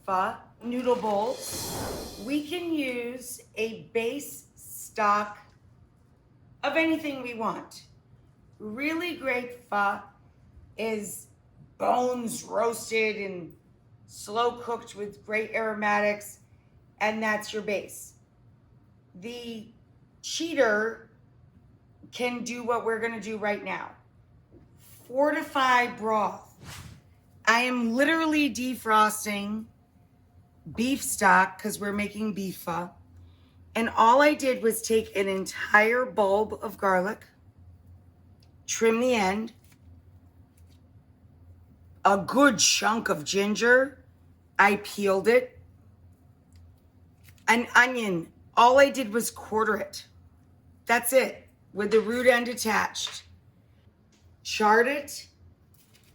pho noodle bowls. We can use a base stock of anything we want. Really great pho is bones roasted and slow cooked with great aromatics, and that's your base. The cheater can do what we're gonna do right now. Fortify broth. I am literally defrosting beef stock because we're making beef pho. And all I did was take an entire bulb of garlic, trim the end, a good chunk of ginger, I peeled it, an onion, all I did was quarter it. That's it, with the root end attached. Charred it,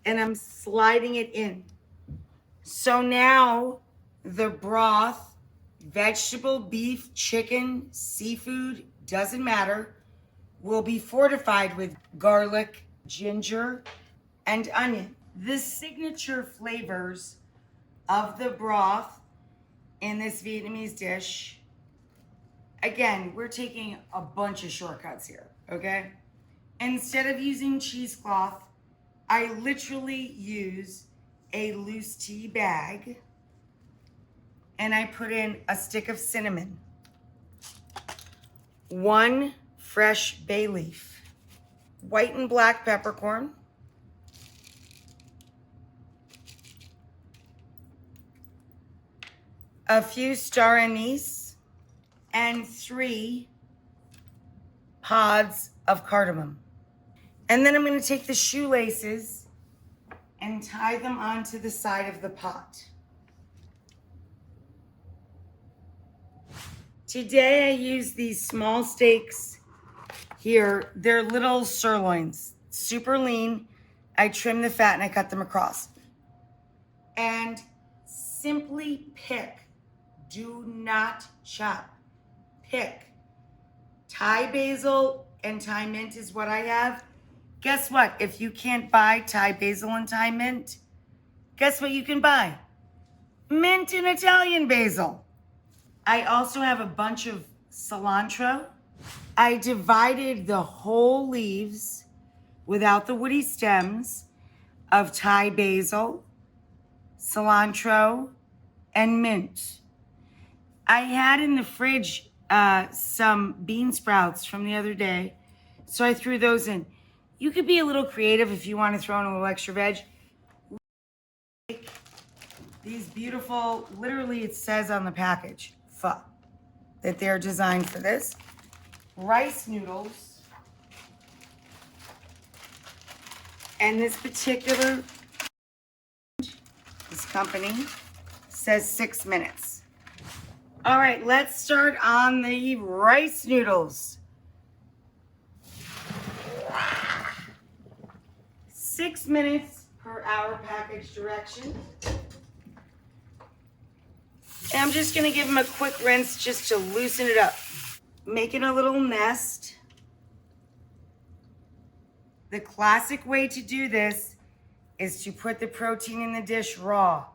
and I'm sliding it in. So now the broth, vegetable, beef, chicken, seafood, doesn't matter, will be fortified with garlic, ginger, and onion. The signature flavors of the broth in this Vietnamese dish, again, we're taking a bunch of shortcuts here, okay? Instead of using cheesecloth, I literally use a loose tea bag and I put in a stick of cinnamon, 1 fresh bay leaf, white and black peppercorn, a few star anise, and 3 pods of cardamom. And then I'm going to take the shoelaces and tie them onto the side of the pot. Today I use these small steaks here. They're little sirloins, super lean. I trim the fat and I cut them across. And simply pick, do not chop, pick. Thai basil and Thai mint is what I have. Guess what? If you can't buy Thai basil and Thai mint, guess what you can buy? Mint and Italian basil. I also have a bunch of cilantro. I divided the whole leaves without the woody stems of Thai basil, cilantro, and mint. I had in the fridge some bean sprouts from the other day, so I threw those in. You could be a little creative if you want to throw in a little extra veg. These beautiful, literally it says on the package, pho, that they're designed for this. Rice noodles. And this particular, this company says 6 minutes. All right, let's start on the rice noodles. 6 minutes per hour package direction. And I'm just gonna give them a quick rinse just to loosen it up. Making a little nest. The classic way to do this is to put the protein in the dish raw.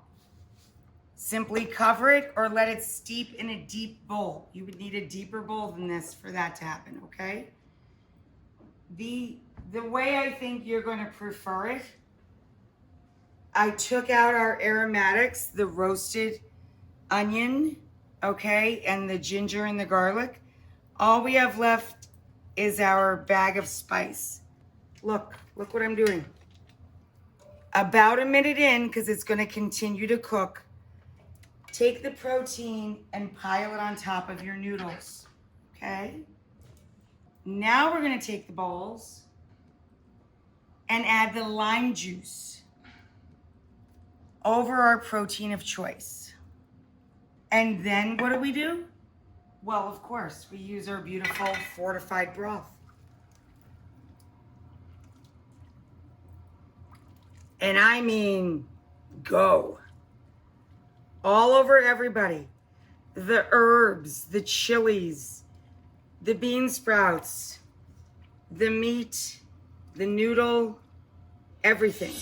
Simply cover it or let it steep in a deep bowl. You would need a deeper bowl than this for that to happen, okay? The way I think you're going to prefer it, I took out our aromatics, the roasted onion, okay, and the ginger and the garlic. All we have left is our bag of spice. Look what I'm doing. About a minute in, because it's going to continue to cook, take the protein and pile it on top of your noodles, okay? Now we're going to take the bowls and add the lime juice over our protein of choice. And then what do? Well, of course, we use our beautiful fortified broth. And I mean, go. All over everybody. The herbs, the chilies, the bean sprouts, the meat, the noodle, everything.